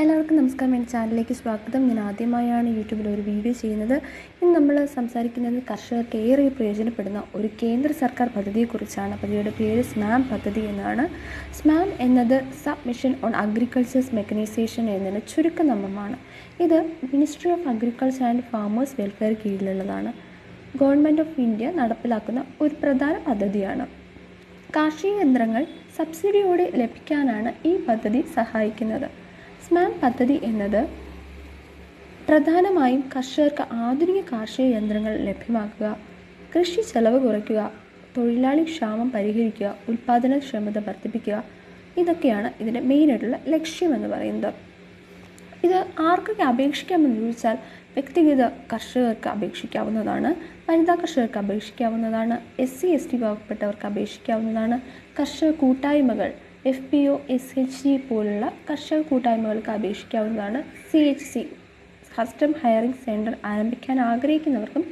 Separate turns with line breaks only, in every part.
എല്ലാവർക്കും നമസ്കാരം. എൻ്റെ ചാനലിലേക്ക് സ്വാഗതം. ഞാൻ ആദ്യമായാണ് യൂട്യൂബിൽ ഒരു വീഡിയോ ചെയ്യുന്നത്. ഇന്ന് നമ്മൾ സംസാരിക്കുന്നത് കർഷകർക്ക് ഏറെ പ്രയോജനപ്പെടുന്ന ഒരു കേന്ദ്ര സർക്കാർ പദ്ധതിയെക്കുറിച്ചാണ്. പദ്ധതിയുടെ പേര് സ്മാം പദ്ധതി എന്നാണ്. സ്മാം എന്നത് sub mission on agricultures mechanisation എന്നതിന് ചുരുക്കനാമമാണ്. ഇത് ministry of agriculture and farmers welfare കീഴിലുള്ളതാണ്. ഗവൺമെൻറ് ഓഫ് ഇന്ത്യ നടപ്പിലാക്കുന്ന ഒരു പ്രധാന പദ്ധതിയാണ്. കാർഷിക യന്ത്രങ്ങൾ സബ്സിഡിയോടെ ലഭിക്കാനാണ് ഈ പദ്ധതി സഹായിക്കുന്നത്. സ്മാം പദ്ധതി എന്നത് പ്രധാനമായും കർഷകർക്ക് ആധുനിക കാർഷിക യന്ത്രങ്ങൾ ലഭ്യമാക്കുക, കൃഷി ചെലവ് കുറയ്ക്കുക, തൊഴിലാളി ക്ഷാമം പരിഹരിക്കുക, ഉൽപ്പാദനക്ഷമത വർദ്ധിപ്പിക്കുക, ഇതൊക്കെയാണ് ഇതിൻ്റെ മെയിനായിട്ടുള്ള ലക്ഷ്യമെന്ന് പറയുന്നത്. ഇത് ആർക്കൊക്കെ അപേക്ഷിക്കാമെന്ന് ചോദിച്ചാൽ വ്യക്തിഗത കർഷകർക്ക് അപേക്ഷിക്കാവുന്നതാണ്, വനിതാ കർഷകർക്ക് അപേക്ഷിക്കാവുന്നതാണ്, SC/ST വിഭാഗപ്പെട്ടവർക്ക് അപേക്ഷിക്കാവുന്നതാണ്, കർഷക കൂട്ടായ്മകൾ FPO, SHG പോലുള്ള കർഷക കൂട്ടായ്മകൾക്ക് അപേക്ഷിക്കാവുന്നതാണ്. CHC കസ്റ്റം ഹയറിംഗ് സെൻറ്റർ ആരംഭിക്കാൻ ആഗ്രഹിക്കുന്നവർക്കും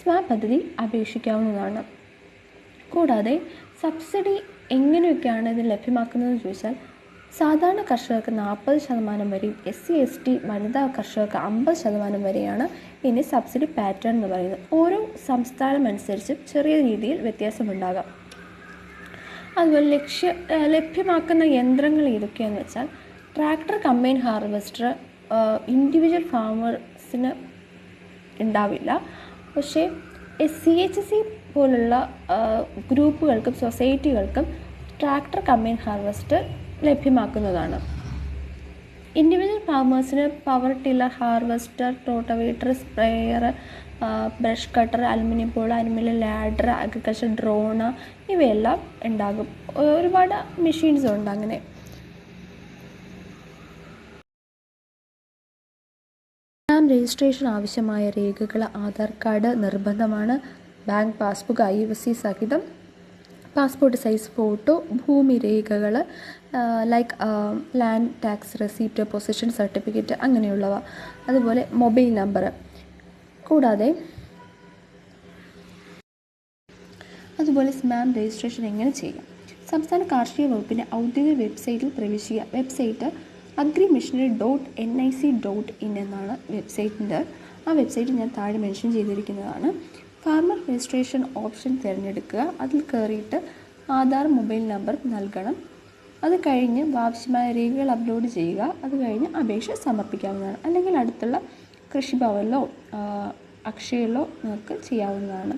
സ്മാം പദ്ധതി അപേക്ഷിക്കാവുന്നതാണ്. കൂടാതെ സബ്സിഡി എങ്ങനെയൊക്കെയാണ് ഇത് ലഭ്യമാക്കുന്നതെന്ന് ചോദിച്ചാൽ സാധാരണ കർഷകർക്ക് 40% വരെയും SC/ST വനിതാ കർഷകർക്ക് 50% വരെയാണ് ഇനി സബ്സിഡി പാറ്റേൺ എന്ന് പറയുന്നത്. ഓരോ സംസ്ഥാനം അനുസരിച്ച് ചെറിയ രീതിയിൽ വ്യത്യാസമുണ്ടാകാം. അതുപോലെ ലഭ്യമാക്കുന്ന യന്ത്രങ്ങൾ ഏതൊക്കെയാണെന്ന് വെച്ചാൽ ട്രാക്ടർ, കമ്പൈൻ ഹാർവെസ്റ്റർ ഇൻഡിവിജ്വൽ ഫാമേഴ്സിന് ഉണ്ടാവില്ല. പക്ഷേ CHC പോലുള്ള ഗ്രൂപ്പുകൾക്കും സൊസൈറ്റികൾക്കും ട്രാക്ടർ, കമ്പൈൻ ഹാർവെസ്റ്റർ ലഭ്യമാക്കുന്നതാണ്. ഇൻഡിവിജ്വൽ ഫാമേഴ്സിന് power tiller, harvester, rotavator, sprayer, brush cutter, aluminium pole, aluminium ladder, agriculture drone ഇവയെല്ലാം ഉണ്ടാകും. ഒരുപാട് മെഷീൻസ് ഉണ്ട്. അങ്ങനെ രജിസ്ട്രേഷൻ ആവശ്യമായ രേഖകൾ ആധാർ കാർഡ് നിർബന്ധമാണ്. ബാങ്ക് പാസ്ബുക്ക് IFSC സഹിതം, പാസ്പോർട്ട് സൈസ് ഫോട്ടോ, ഭൂമി രേഖകൾ like land tax receipt, possession certificate അങ്ങനെയുള്ളവ, അതുപോലെ മൊബൈൽ നമ്പർ. അതുപോലെ സ്മാം രജിസ്ട്രേഷൻ എങ്ങനെ ചെയ്യാം? സംസ്ഥാന കാർഷിക വകുപ്പിൻ്റെ ഔദ്യോഗിക വെബ്സൈറ്റിൽ പ്രവേശിക്കുക. വെബ്സൈറ്റ് agrimissionary.nic.in എന്നാണ് വെബ്സൈറ്റിൻ്റെ. ആ വെബ്സൈറ്റ് ഞാൻ താഴെ മെൻഷൻ ചെയ്തിരിക്കുന്നതാണ്. ഫാർമർ രജിസ്ട്രേഷൻ ഓപ്ഷൻ തിരഞ്ഞെടുക്കുക. അതിൽ കയറിയിട്ട് ആധാർ, മൊബൈൽ നമ്പർ നൽകണം. അത് കഴിഞ്ഞ് ആവശ്യമായ രേഖകൾ അപ്ലോഡ് ചെയ്യുക. അത് കഴിഞ്ഞ് അപേക്ഷ സമർപ്പിക്കാവുന്നതാണ്. അല്ലെങ്കിൽ അടുത്തുള്ള കൃഷിഭവനിലോ അക്ഷയയിലോ നിങ്ങൾക്ക് ചെയ്യാവുന്നതാണ്.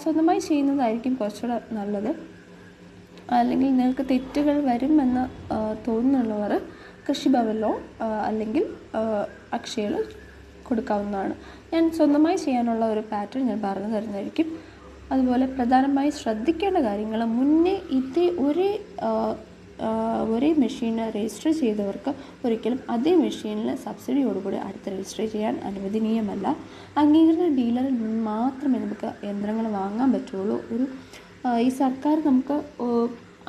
സ്വന്തമായി ചെയ്യുന്നതായിരിക്കും കുറച്ചുകൂടെ നല്ലത്. അല്ലെങ്കിൽ നിങ്ങൾക്ക് തെറ്റുകൾ വരുമെന്ന് തോന്നുന്നുള്ളവർ കൃഷിഭവനിലോ അല്ലെങ്കിൽ അക്ഷയയിലോ കൊടുക്കാവുന്നതാണ്. ഞാൻ സ്വന്തമായി ചെയ്യാനുള്ള ഒരു പാറ്റേൺ ഞാൻ പറഞ്ഞു തരുന്നതായിരിക്കും. അതുപോലെ പ്രധാനമായി ശ്രദ്ധിക്കേണ്ട കാര്യങ്ങൾ, മുന്നേ ഒരേ മെഷീന് രജിസ്റ്റർ ചെയ്തവർക്ക് ഒരിക്കലും അതേ മെഷീനിൽ സബ്സിഡിയോടുകൂടി അടുത്ത് രജിസ്റ്റർ ചെയ്യാൻ അനുവദനീയമല്ല. അംഗീകൃത ഡീലറിൽ നിന്ന് മാത്രമേ നമുക്ക് യന്ത്രങ്ങൾ വാങ്ങാൻ പറ്റുള്ളൂ. ഈ സർക്കാർ നമുക്ക്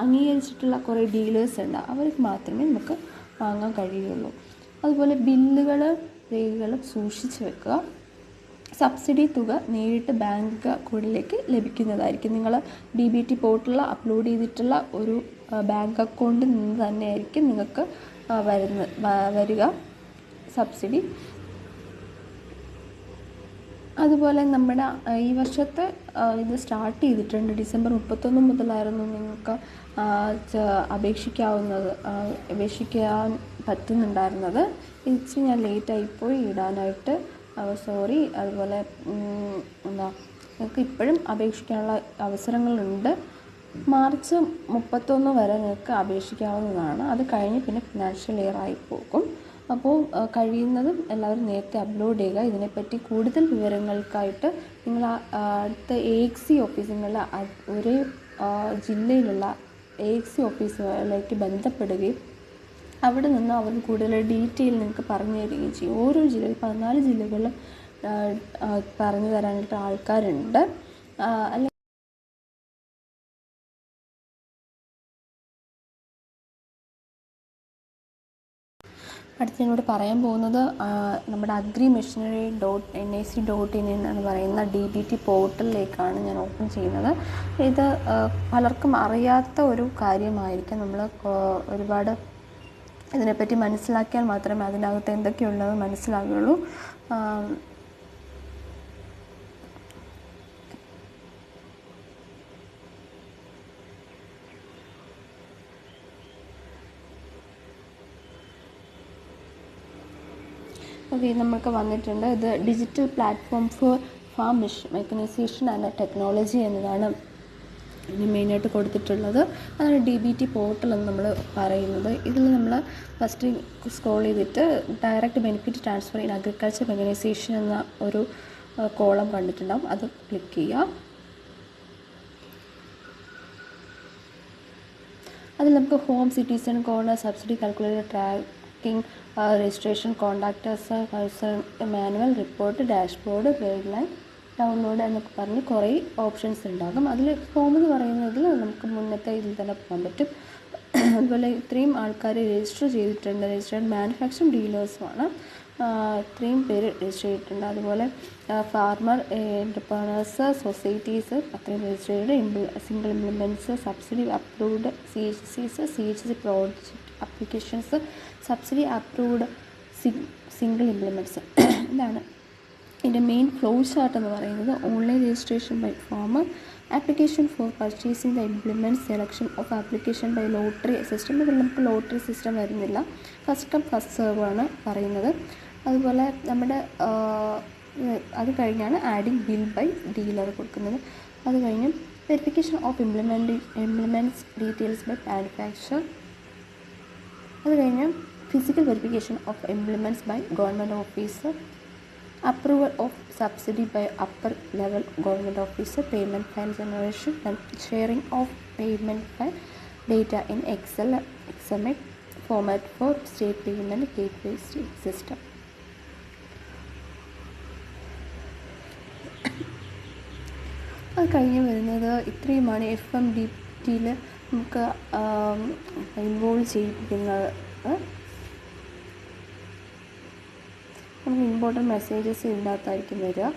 അംഗീകരിച്ചിട്ടുള്ള കുറേ ഡീലേഴ്സ് ഉണ്ട്, അവർക്ക് മാത്രമേ നമുക്ക് വാങ്ങാൻ കഴിയുള്ളൂ. അതുപോലെ ബില്ലുകൾ, രേഖകളും സൂക്ഷിച്ച് വെക്കുക. സബ്സിഡി തുക നേരിട്ട് ബാങ്ക് അക്കൗണ്ടിലേക്ക് ലഭിക്കുന്നതായിരിക്കും. നിങ്ങൾ DBT പോർട്ടലിൽ അപ്ലോഡ് ചെയ്തിട്ടുള്ള ഒരു ബാങ്ക് അക്കൗണ്ടിൽ നിന്ന് തന്നെയായിരിക്കും നിങ്ങൾക്ക് വരിക സബ്സിഡി. അതുപോലെ നമ്മുടെ ഈ വർഷത്തെ ഇത് സ്റ്റാർട്ട് ചെയ്തിട്ടുണ്ട്. ഡിസംബർ 31 മുതലായിരുന്നു നിങ്ങൾക്ക് അപേക്ഷിക്കാൻ പറ്റുന്നുണ്ടായിരുന്നത്. ഇച്ചിരി ഞാൻ ലേറ്റായിപ്പോയി ഇടാനായിട്ട്, സോറി. അതുപോലെ നിങ്ങൾക്ക് ഇപ്പോഴും അപേക്ഷിക്കാനുള്ള അവസരങ്ങളുണ്ട്. മാർച്ച് 31 വരെ നിങ്ങൾക്ക് അപേക്ഷിക്കാവുന്നതാണ്. അത് കഴിഞ്ഞ് പിന്നെ ഫിനാൻഷ്യൽ ഇയർ ആയി പോകും. അപ്പോൾ കഴിയുന്നതും എല്ലാവരും നേരത്തെ അപ്ലോഡ് ചെയ്യുക. ഇതിനെപ്പറ്റി കൂടുതൽ വിവരങ്ങൾക്കായിട്ട് നിങ്ങൾ അടുത്ത AXC ഓഫീസ്, നിങ്ങളുടെ ഒരേ ജില്ലയിലുള്ള AXC ഓഫീസുകളിലേക്ക് ബന്ധപ്പെടുകയും അവിടെ നിന്ന് അവർ കൂടുതൽ ഡീറ്റെയിൽ നിങ്ങൾക്ക് പറഞ്ഞു തരികയും ചെയ്യും. ഓരോ ജില്ലയിൽ 14 ജില്ലകളിലും പറഞ്ഞു തരാനായിട്ട് ആൾക്കാരുണ്ട്. അടുത്ത് ഞാനിവിടെ പറയാൻ പോകുന്നത് നമ്മുടെ agrimissionary.nic.in എന്ന് പറയുന്ന DBT പോർട്ടലിലേക്കാണ് ഞാൻ ഓപ്പൺ ചെയ്യുന്നത്. ഇത് പലർക്കും അറിയാത്ത ഒരു കാര്യമായിരിക്കും. നമ്മൾ ഒരുപാട് ഇതിനെപ്പറ്റി മനസ്സിലാക്കിയാൽ മാത്രമേ അതിനകത്ത് എന്തൊക്കെയുള്ളത് മനസ്സിലാകുകയുള്ളൂ. ഓക്കെ, നമുക്ക് വന്നിട്ടുണ്ട്. ഇത് digital platform for farm mechanisation and technology എന്നതാണ് ഇതിന് മെയിനായിട്ട് കൊടുത്തിട്ടുള്ളത്. അതാണ് DBT പോർട്ടൽ എന്ന് നമ്മൾ പറയുന്നത്. ഇതിൽ നമ്മൾ ഫസ്റ്റ് സ്ക്രോൾ ചെയ്തിട്ട് direct benefit transfer in agriculture mechanisation എന്ന ഒരു കോളം കണ്ടിട്ടുണ്ടാവും. അത് ക്ലിക്ക് ചെയ്യുക. അതിൽ നമുക്ക് home, citizen corner, subsidy calculator, tracking, registration, contractors, manual, report, dashboard, guideline, download എന്നൊക്കെ പറഞ്ഞ് കുറേ ഓപ്ഷൻസ് ഉണ്ടാകും. അതിൽ ഹോം എന്ന് പറയുന്നതിൽ നമുക്ക് മുന്നത്തെ ഇതിൽ തന്നെ പോകാൻ പറ്റും. അതുപോലെ ഇത്രയും ആൾക്കാർ രജിസ്റ്റർ ചെയ്തിട്ടുണ്ട്. രജിസ്റ്റേർഡ് മാനുഫാക്ചറിംഗ് ഡീലേഴ്സുമാണ്. ഇത്രയും പേര് രജിസ്റ്റർ ചെയ്തിട്ടുണ്ട്. അതുപോലെ ഫാർമർ എൻ്റർപ്രണേഴ്സ് സൊസൈറ്റീസ് അത്രയും രജിസ്റ്റർ ചെയ്ത്, single implements, subsidy approved CHCs, CHC project applications, subsidy approved single implements. ഇതാണ് ഇതിൻ്റെ മെയിൻ ഫ്ലോ ചാർട്ട് എന്ന് പറയുന്നത്. Online registration by farmer, application for purchasing the implement, selection of application by lottery system. ഇതിൽ നമുക്ക് lottery system വരുന്നില്ല, first come first serve ആണ് പറയുന്നത്. അതുപോലെ നമ്മുടെ അത് കഴിഞ്ഞാണ് ആഡിങ് ബിൽ ബൈ ഡീലർ കൊടുക്കുന്നത്. അത് കഴിഞ്ഞ് verification of implements details by manufacture. അത് കഴിഞ്ഞ് physical verification of implements by government officer, approval of subsidy by upper level government officer, payment file generation and sharing of payment file data in Excel XML format for state payment gateway system. അത് കഴിഞ്ഞ് വരുന്നത് ഇത്രയുമാണ് FMDTയിൽ നമുക്ക് involve ചെയ്യിപ്പിക്കുന്നത്. നമുക്ക് important messages ഇതിനകത്തായിരിക്കും വരിക.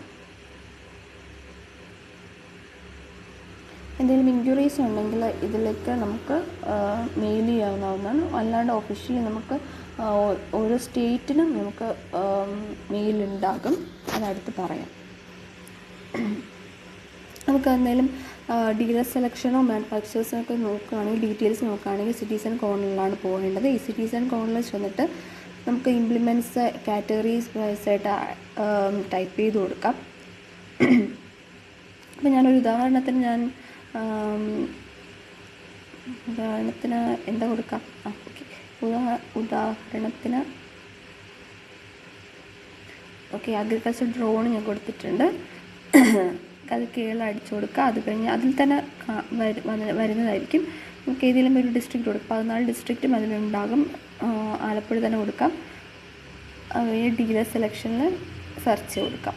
എന്തെങ്കിലും inquiries ഉണ്ടെങ്കിൽ ഇതിലേക്ക് നമുക്ക് മെയിൽ ചെയ്യാവുന്നതാണ്. അല്ലാണ്ട് ഒഫീഷ്യലി നമുക്ക് ഓരോ സ്റ്റേറ്റിനും നമുക്ക് മെയിൽ ഉണ്ടാകും. അതടുത്ത് പറയാം. നമുക്ക് എന്തെങ്കിലും ഡീലർ സെലക്ഷനോ മാനുഫാക്ചേഴ്സിനൊക്കെ നോക്കുകയാണെങ്കിൽ, ഡീറ്റെയിൽസ് നോക്കുകയാണെങ്കിൽ സിറ്റിസൺ കോർണറിലാണ് പോകേണ്ടത്. ഈ സിറ്റിസൺ കോർണറിൽ ചെന്നിട്ട് നമുക്ക് ഇംപ്ലിമെൻറ്റ്സ് കാറ്റഗറീസ് വൈസായിട്ട് ടൈപ്പ് ചെയ്ത് കൊടുക്കാം. അപ്പോൾ ഞാനൊരു ഉദാഹരണത്തിന് എന്താ കൊടുക്കാം? ഓക്കെ, ഉദാഹരണത്തിന് അഗ്രികൾച്ചർ ഡ്രോൺ ഞാൻ കൊടുത്തിട്ടുണ്ട്. അത് കീഴിൽ അടിച്ചു കൊടുക്കുക. അത് കഴിഞ്ഞ് അതിൽ തന്നെ വരുന്നതായിരിക്കും. നമുക്ക് ഏതെങ്കിലും ഒരു ഡിസ്ട്രിക്റ്റ് കൊടുക്കാം. 14 ഡിസ്ട്രിക്റ്റും അതിലുണ്ടാകും. ആലപ്പുഴ തന്നെ കൊടുക്കാം. ഈ ഡീലർ സെലക്ഷനിൽ സെർച്ച് കൊടുക്കാം.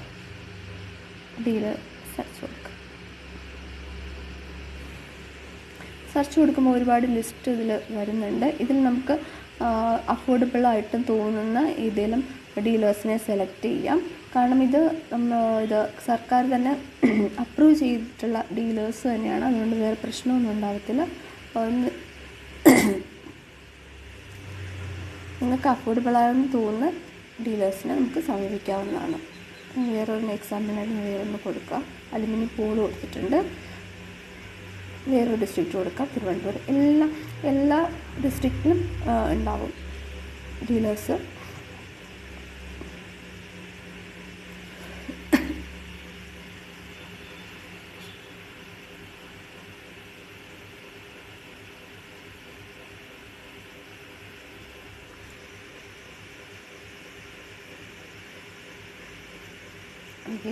സെർച്ച് കൊടുക്കുമ്പോൾ ഒരുപാട് ലിസ്റ്റ് ഇതിൽ വരുന്നുണ്ട്. ഇതിൽ നമുക്ക് അഫോർഡബിളായിട്ടും തോന്നുന്ന ഏതെങ്കിലും ഡീലേഴ്സിനെ സെലക്ട് ചെയ്യാം. കാരണം ഇത് സർക്കാർ തന്നെ അപ്രൂവ് ചെയ്തിട്ടുള്ള ഡീലേഴ്സ് തന്നെയാണ്. അതുകൊണ്ട് വേറെ പ്രശ്നമൊന്നും ഉണ്ടാകത്തില്ല. നിങ്ങൾക്ക് അഫോർഡബിളായെന്ന് തോന്നുന്ന ഡീലേഴ്സിനെ നമുക്ക് സമീപിക്കാവുന്നതാണ്. വേറൊരു എക്സാമ്പിളിനായിട്ട് വേറൊന്ന് കൊടുക്കുക. അലുമിനിയം പോൾ കൊടുത്തിട്ടുണ്ട്. വേറൊരു ഡിസ്ട്രിക്റ്റ് കൊടുക്കാം, തിരുവനന്തപുരം. എല്ലാ ഡിസ്ട്രിക്റ്റിലും ഉണ്ടാവും ഡീലേഴ്സ്.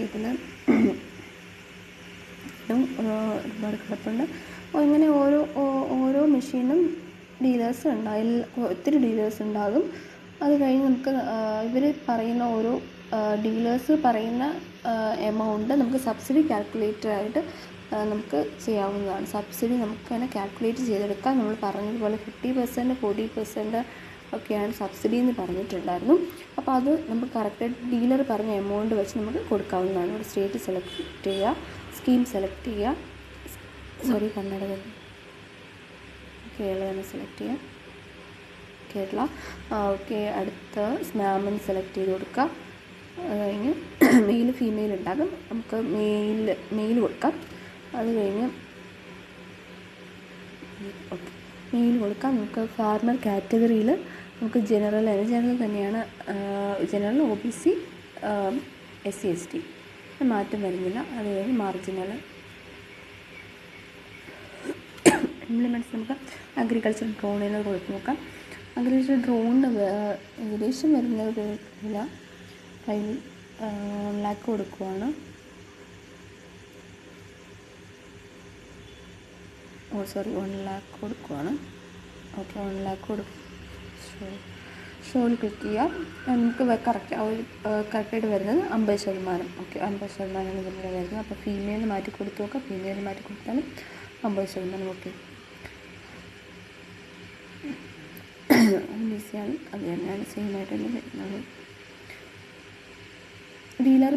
ഇതിൽ ഒരുപാട് കിടപ്പുണ്ട്. ഇങ്ങനെ ഓരോ മെഷീനും ഡീലേഴ്സ് ഉണ്ടാകും. ഒത്തിരി ഡീലേഴ്സ് ഉണ്ടാകും. അത് കഴിഞ്ഞ് നമുക്ക് ഇവർ പറയുന്ന ഓരോ ഡീലേഴ്സ് പറയുന്ന എമൗണ്ട് നമുക്ക് സബ്സിഡി കാൽക്കുലേറ്ററായിട്ട് നമുക്ക് ചെയ്യാവുന്നതാണ്. സബ്സിഡി നമുക്ക് തന്നെ കാൽക്കുലേറ്റ് ചെയ്തെടുക്കാം. നമ്മൾ പറഞ്ഞതുപോലെ 50%, 40% ഒക്കെയാണ് സബ്സിഡി എന്ന് പറഞ്ഞിട്ടുണ്ടായിരുന്നു. അപ്പോൾ അത് നമുക്ക് കറക്റ്റായിട്ട് ഡീലർ പറഞ്ഞ എമൗണ്ട് വെച്ച് നമുക്ക് കൊടുക്കാവുന്നതാണ്. ഒരു സ്റ്റേറ്റ് സെലക്ട് ചെയ്യുക, സ്കീം സെലക്ട് ചെയ്യുക. കർണാടക, കേരള തന്നെ സെലക്ട് ചെയ്യുക. കേരള. ഓക്കെ, അടുത്ത സ്മാമെന്ന് സെലക്ട് ചെയ്ത് കൊടുക്കുക. അത് കഴിഞ്ഞ് മെയിൽ ഫീമെയിൽ ഉണ്ടാകും, നമുക്ക് മെയിൽ കൊടുക്കാം. അത് കഴിഞ്ഞ് ഓക്കെ മെയിൽ കൊടുക്കാം. നമുക്ക് ഫാർമർ കാറ്റഗറിയിൽ നമുക്ക് ജനറൽ തന്നെയാണ്, ജനറൽ, OBC, SC ST മാറ്റം വരുന്നില്ല. അത് കഴിഞ്ഞ് മാർജിനൽ ഇംപ്ലിമെൻറ്റ്സ് നമുക്ക് അഗ്രികൾച്ചർ ഡ്രോണിന് കൊടുത്ത് നോക്കാം. അഗ്രികൾച്ചർ ഡ്രോണിന് ഏകദേശം വരുന്നത് വില 1 lakh കൊടുക്കുവാണ്. 1 lakh കൊടുക്കുവാണ്. ഓക്കെ, 1 lakh കൊടുക്കും. ഷോയിൽ ക്ലിക്ക് ചെയ്യാം. നമുക്ക് കറക്റ്റായിട്ട് വരുന്നത് 50%. ഓക്കെ, 50% ഇതിൻ്റെ വരുന്നത്. അപ്പോൾ ഫീമെയിൽ മാറ്റി കൊടുത്ത് നോക്കാം. ഫീമെയിൽ മാറ്റി കൊടുത്താലും 50%. ഓക്കെ, ഈസിയാണ്. അത് തന്നെയാണ് സെയിമായിട്ട് തന്നെ വരുന്നത്. ഡീലർ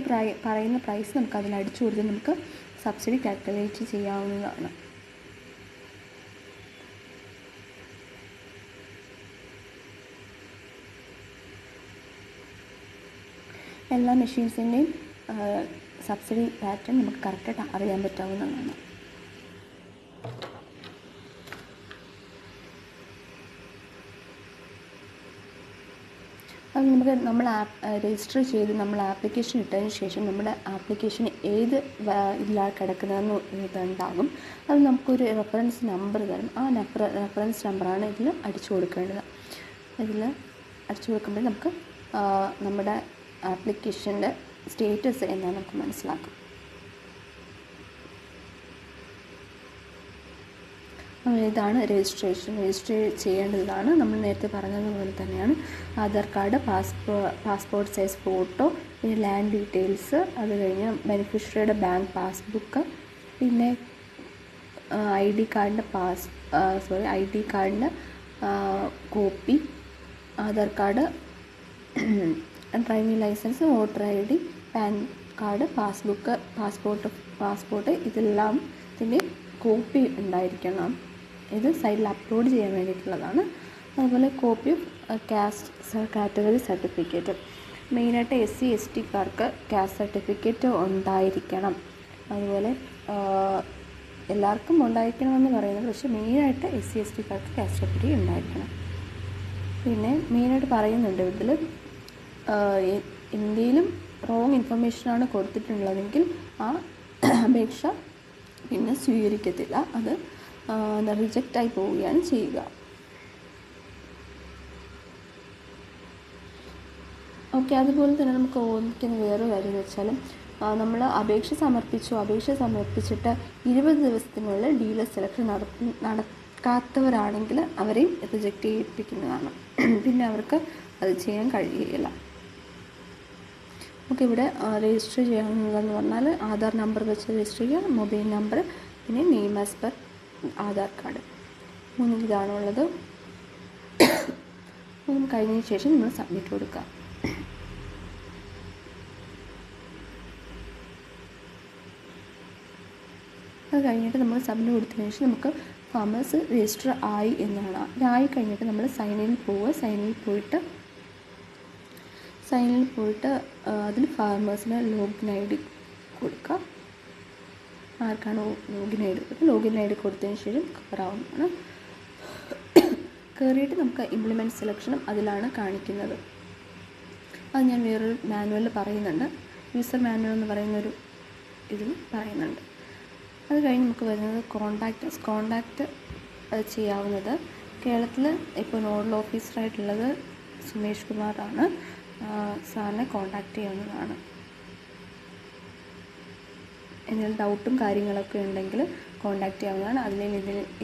പറയുന്ന പ്രൈസ് നമുക്ക് അതിൽ അടിച്ചു കൊടുത്ത് നമുക്ക് സബ്സിഡി കാൽക്കുലേറ്റ് ചെയ്യാവുന്നതാണ്. എല്ലാ മെഷീൻസിൻ്റെയും സബ്സിഡി പാറ്റേൺ നമുക്ക് കറക്റ്റായിട്ട് അറിയാൻ പറ്റാവുന്നതാണ്. അത് നമ്മൾ രജിസ്റ്റർ ചെയ്ത് നമ്മൾ ആപ്ലിക്കേഷൻ ഇട്ടതിന് ശേഷം നമ്മുടെ ആപ്ലിക്കേഷൻ ഏത് ഇതിലാണ് കിടക്കുന്നതെന്ന് ഇതുണ്ടാകും. അത് നമുക്കൊരു റെഫറൻസ് നമ്പർ തരും. ആ റെഫറൻസ് നമ്പറാണ് ഇതിൽ അടിച്ചു കൊടുക്കേണ്ടത്. ഇതിൽ അടിച്ചു കൊടുക്കുമ്പോൾ നമുക്ക് നമ്മുടെ ആപ്ലിക്കേഷൻ്റെ സ്റ്റേറ്റസ് എന്താണെന്ന് നമുക്ക് മനസ്സിലാക്കാം. ഇതാണ് രജിസ്റ്റർ ചെയ്യേണ്ടതാണ്. നമ്മൾ നേരത്തെ പറഞ്ഞതുപോലെ തന്നെയാണ് Aadhaar card, passport size photo, പിന്നെ ലാൻഡ് ഡീറ്റെയിൽസ്, അത് കഴിഞ്ഞ് ബെനിഫിഷ്യറിയുടെ ബാങ്ക് പാസ്ബുക്ക്, പിന്നെ ID കാർഡിൻ്റെ copy, Aadhaar card, driving licence, voter ID, PAN card, passport ഇതെല്ലാം ഇതിൻ്റെ കോപ്പി ഉണ്ടായിരിക്കണം. ഇത് സൈഡിൽ അപ്ലോഡ് ചെയ്യാൻ വേണ്ടിയിട്ടുള്ളതാണ്. അതുപോലെ copy of caste category certificate, മെയിനായിട്ട് SC STക്കാർക്ക് കാസ്റ്റ് സർട്ടിഫിക്കറ്റ് ഉണ്ടായിരിക്കണം. അതുപോലെ എല്ലാവർക്കും ഉണ്ടായിരിക്കണമെന്ന് പറയുന്നത്, പക്ഷേ മെയിനായിട്ട് SC STക്കാർക്ക് കാസ്റ്റ് സർട്ടിഫിക്കറ്റ് ഉണ്ടായിരിക്കണം. പിന്നെ മെയിനായിട്ട് പറയുന്നുണ്ട് ഇതിൽ എന്തെങ്കിലും റോങ് ഇൻഫർമേഷനാണ് കൊടുത്തിട്ടുള്ളതെങ്കിൽ ആ അപേക്ഷ പിന്നെ സ്വീകരിക്കത്തില്ല, അത് റിജക്റ്റായി പോവുകയാണ് ചെയ്യുക. ഓക്കെ, അതുപോലെ തന്നെ നമുക്ക് ഓർമ്മിക്കുന്ന വേറൊരു കാര്യം എന്ന് വെച്ചാൽ, നമ്മൾ അപേക്ഷ സമർപ്പിച്ചിട്ട് 20 ദിവസത്തിനുള്ളിൽ ഡീലർ സെലക്ഷൻ നടക്കാത്തവരാണെങ്കിൽ അവരെയും റിജക്റ്റ് ചെയ്യിപ്പിക്കുന്നതാണ്. പിന്നെ അവർക്ക് അത് ചെയ്യാൻ കഴിയുകയില്ല. നമുക്ക് ഇവിടെ രജിസ്റ്റർ ചെയ്യാവുന്നതെന്ന് പറഞ്ഞാൽ ആധാർ നമ്പർ വെച്ച് രജിസ്റ്റർ ചെയ്യുക, മൊബൈൽ നമ്പർ, പിന്നെ name as per Aadhaar card. 3 ഇതാണുള്ളത്. കഴിഞ്ഞതിന് ശേഷം നമ്മൾ സബ്മിറ്റ് കൊടുക്കുക. അത് കഴിഞ്ഞിട്ട് നമ്മൾ സബ്മിറ്റ് കൊടുത്തതിന് ശേഷം നമുക്ക് ഫാമേഴ്സ് രജിസ്റ്റർ ആയി എന്നാണ്. ഇതായി കഴിഞ്ഞിട്ട് നമ്മൾ സൈനിൽ പോവുക. സൈനിൽ പോയിട്ട് അതിൽ ഫാർമേഴ്സിന് ലോഗിൻ ID കൊടുക്കുക. ആർക്കാണ് ലോഗിൻ ID കൊടുത്തതിന് ശേഷം കയറാവുന്നതാണ്. കയറിയിട്ട് നമുക്ക് ഇംപ്ലിമെൻറ്റ് സെലക്ഷനും അതിലാണ് കാണിക്കുന്നത്. അത് ഞാൻ വേറൊരു മാനുവലിൽ പറയുന്നുണ്ട്, യൂസർ മാനുവൽ എന്ന് പറയുന്നൊരു ഇതിൽ പറയുന്നുണ്ട്. അത് കഴിഞ്ഞ് നമുക്ക് വരുന്നത് കോണ്ടാക്റ്റ് ചെയ്യാവുന്നത്. കേരളത്തിൽ ഇപ്പോൾ നോഡൽ ഓഫീസറായിട്ടുള്ളത് സുമേഷ് കുമാറാണ്. സാറിനെ കോണ്ടാക്റ്റ് ചെയ്യാവുന്നതാണ്. എന്തെങ്കിലും ഡൗട്ടും കാര്യങ്ങളൊക്കെ ഉണ്ടെങ്കിൽ കോണ്ടാക്റ്റ് ചെയ്യാവുന്നതാണ്.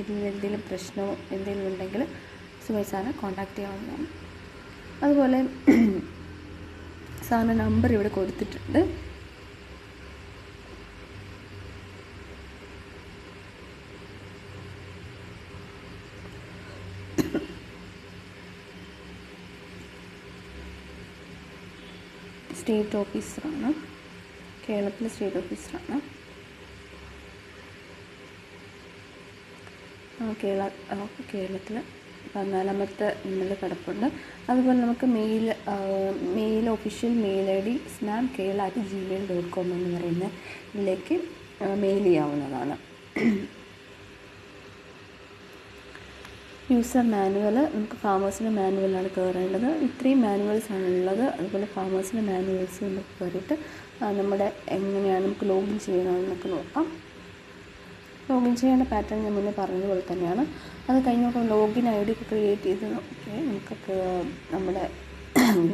ഇതിലെന്തെങ്കിലും പ്രശ്നമോ എന്തെങ്കിലും ഉണ്ടെങ്കിൽ സുമേഷ് സാറിനെ കോണ്ടാക്റ്റ് ചെയ്യാവുന്നതാണ്. അതുപോലെ സാറിൻ്റെ നമ്പർ ഇവിടെ കൊടുത്തിട്ടുണ്ട്. സ്റ്റേറ്റ് ഓഫീസറാണ്, കേരളത്തിലെ സ്റ്റേറ്റ് ഓഫീസറാണ്. കേരളത്തിൽ 14ാമത്തെ ഇമെയിൽ കിടപ്പുണ്ട്. അതുപോലെ നമുക്ക് mail official mail ID snapkerala@gmail.com എന്ന് പറയുന്ന ഇതിലേക്ക് മെയിൽ ചെയ്യാവുന്നതാണ്. യൂസർ മാനുവൽ, നമുക്ക് ഫാമേഴ്സിൻ്റെ മാനുവലാണ് കയറേണ്ടത്. ഇത്രയും മാനുവൽസാണ് ഉള്ളത്. അതുപോലെ ഫാമേഴ്സിൻ്റെ മാനുവൽസ് നമുക്ക് കയറിയിട്ട് നമ്മുടെ എങ്ങനെയാണ് നമുക്ക് ലോഗിൻ ചെയ്യണമെന്ന് നമുക്ക് നോക്കാം. ലോഗിൻ ചെയ്യേണ്ട പാറ്റേൺ ഞാൻ മുന്നേ പറഞ്ഞതുപോലെ തന്നെയാണ്. അത് കഴിഞ്ഞ് നമുക്ക് ലോഗിൻ ID ഒക്കെ ക്രിയേറ്റ് ചെയ്ത് നമുക്ക് നമ്മുടെ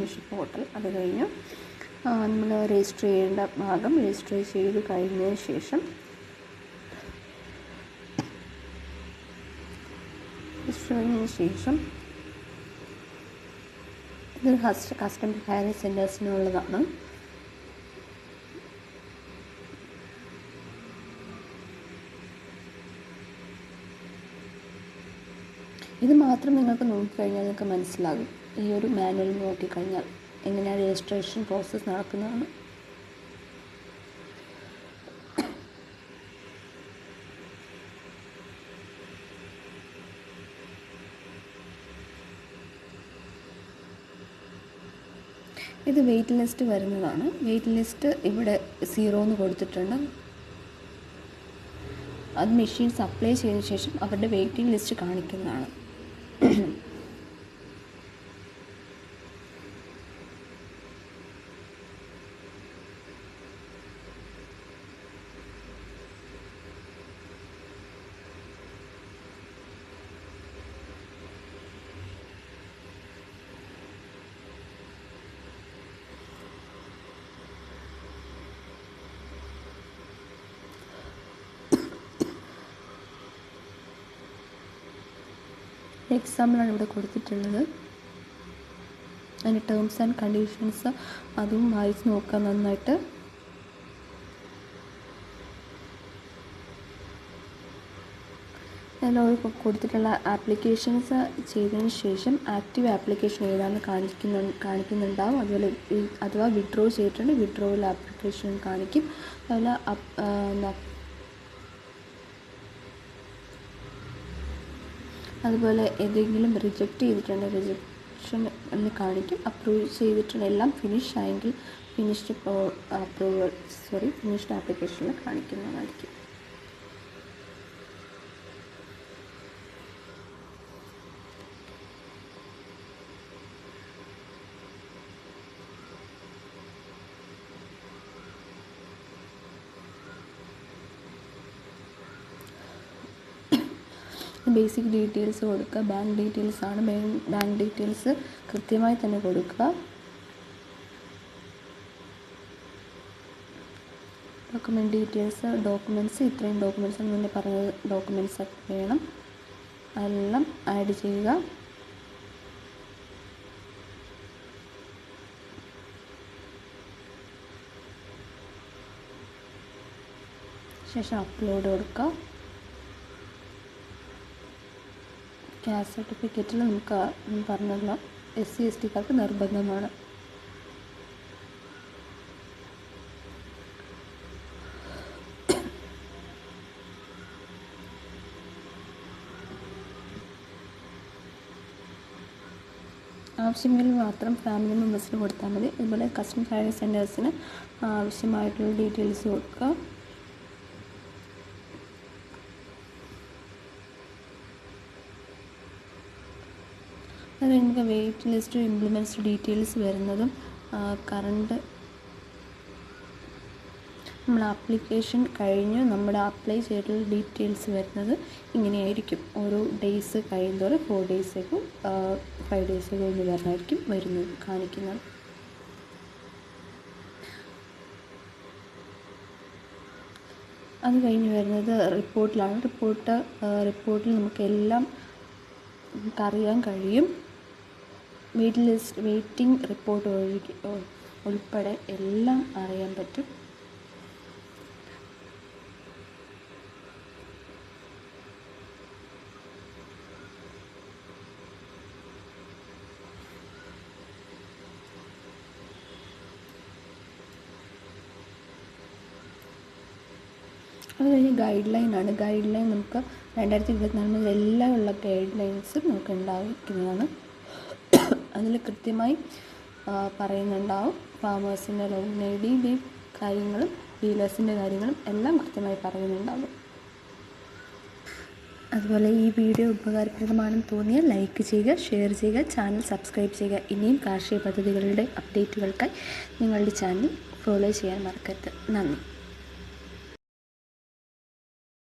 മിഷൻ പോർട്ടൽ, അത് കഴിഞ്ഞ് നമ്മൾ രജിസ്റ്റർ ചെയ്യേണ്ട ഭാഗം രജിസ്റ്റർ ചെയ്ത് കഴിഞ്ഞതിന് ശേഷം ഇത് കസ്റ്റമർ ഹയറിംഗ് സെൻറ്റേഴ്സിനുള്ളതാണ്. ഇത് മാത്രം നിങ്ങൾക്ക് നോക്കിക്കഴിഞ്ഞാൽ നിങ്ങൾക്ക് മനസ്സിലാകും. ഈ ഒരു മാനുവൽ നോക്കിക്കഴിഞ്ഞാൽ എങ്ങനെയാണ് രജിസ്ട്രേഷൻ പ്രോസസ്സ് നടക്കുന്നതാണ്. ഇത് വെയിറ്റ് ലിസ്റ്റ് വരുന്നതാണ്. വെയിറ്റ് ലിസ്റ്റ് ഇവിടെ 0 എന്ന് കൊടുത്തിട്ടുണ്ട്. അത് മെഷീൻ സപ്ലൈ ചെയ്തതിന് ശേഷം അവരുടെ വെയിറ്റിംഗ് ലിസ്റ്റ് കാണിക്കുന്നതാണ്. എക്സാമ്പിളാണ് ഇവിടെ കൊടുത്തിട്ടുള്ളത്. അതിൻ്റെ ടേംസ് ആൻഡ് കണ്ടീഷൻസ് അതും വായിച്ച് നോക്കാം നന്നായിട്ട്. അതിൽ കൊടുത്തിട്ടുള്ള ആപ്ലിക്കേഷൻസ് ചെയ്തതിന് ശേഷം ആക്റ്റീവ് ആപ്ലിക്കേഷൻ ഏതാണെന്ന് കാണിക്കുന്നുണ്ടാവും. അതുപോലെ അഥവാ വിഡ്രോ ചെയ്തിട്ടുണ്ട് വിഡ്രോയിൽ ആപ്ലിക്കേഷൻ കാണിക്കും. അതുപോലെ ഏതെങ്കിലും റിജക്റ്റ് ചെയ്തിട്ടുണ്ട് റിജക്ഷൻ എന്ന് കാണിക്കും. അപ്രൂവ് ചെയ്തിട്ടുണ്ട് എല്ലാം ഫിനിഷ് ആയെങ്കിൽ ഫിനിഷ്ഡ് ആപ്ലിക്കേഷനിൽ കാണിക്കുന്നതായിരിക്കും. ബേസിക് ഡീറ്റെയിൽസ് കൊടുക്കുക. ബാങ്ക് ഡീറ്റെയിൽസ് ആണ്. ബാങ്ക് ഡീറ്റെയിൽസ് കൃത്യമായി തന്നെ കൊടുക്കുക. ഡോക്യുമെൻറ്റ് ഡീറ്റെയിൽസ്, ഡോക്യുമെൻറ്റ്സ് ഇത്രയും ഡോക്യുമെൻറ്റ്സ് എന്ന് തന്നെ പറഞ്ഞത് ഡോക്യുമെൻറ്റ്സ് ഒക്കെ വേണം. അതെല്ലാം ആഡ് ചെയ്യുക. ശേഷം അപ്ലോഡ് കൊടുക്കുക. കാസ്റ്റ് സർട്ടിഫിക്കറ്റിൽ നമുക്ക് പറഞ്ഞല്ലോ SC/ST-കാർക്ക് നിർബന്ധമാണ്. ആവശ്യമെങ്കിൽ മാത്രം ഫാമിലി മെമ്പേഴ്സിന് കൊടുത്താൽ മതി. അതുപോലെ കസ്റ്റമർ ഹയറിംഗ് സെൻറ്റേഴ്സിന് ആവശ്യമായിട്ടുള്ള ഡീറ്റെയിൽസ് കൊടുക്കുക. അത് നമുക്ക് വെയിറ്റ് ലിസ്റ്റ് ഇംപ്ലിമെൻറ്റ്സ് ഡീറ്റെയിൽസ് വരുന്നതും കറണ്ട് നമ്മൾ ആപ്ലിക്കേഷൻ കഴിഞ്ഞ് നമ്മുടെ അപ്ലൈ ചെയ്തിട്ടുള്ള ഡീറ്റെയിൽസ് വരുന്നത് ഇങ്ങനെയായിരിക്കും. ഓരോ ഡേയ്സ് കഴിയുന്നതോടെ 4 ഡേയ്സേക്കും 5 ഡേയ്സേക്കും എന്ന് പറഞ്ഞായിരിക്കും വരുന്നത് കാണിക്കുന്നത്. അത് കഴിഞ്ഞ് വരുന്നത് റിപ്പോർട്ടിലാണ്. റിപ്പോർട്ടിൽ നമുക്കെല്ലാം നമുക്കറിയാൻ കഴിയും. വെയിറ്റിംഗ് റിപ്പോർട്ട് ഉൾപ്പെടെ എല്ലാം അറിയാൻ പറ്റും. അത് കഴിഞ്ഞ് ഗൈഡ് ലൈനാണ്. ഗൈഡ് ലൈൻ നമുക്ക് 2024 മുതൽ എല്ലാം ഉള്ള ഗൈഡ് ലൈൻസും നമുക്ക് ഉണ്ടായിരിക്കുന്നതാണ്. അതിൽ കൃത്യമായി പറയുന്നുണ്ടാവും ഫാമേഴ്സിൻ്റെ ലോൺ ഐ.ഡി. കാര്യങ്ങളും ഡീലേഴ്സിൻ്റെ കാര്യങ്ങളും എല്ലാം കൃത്യമായി പറയുന്നുണ്ടാകും. അതുപോലെ ഈ വീഡിയോ ഉപകാരപ്രദമാണെന്ന് തോന്നിയാൽ ലൈക്ക് ചെയ്യുക, ഷെയർ ചെയ്യുക, ചാനൽ സബ്സ്ക്രൈബ് ചെയ്യുക. ഇനിയും കാർഷിക പദ്ധതികളുടെ അപ്ഡേറ്റുകൾക്കായി നിങ്ങളുടെ ചാനൽ ഫോളോ ചെയ്യാൻ മറക്കരുത്. നന്ദി.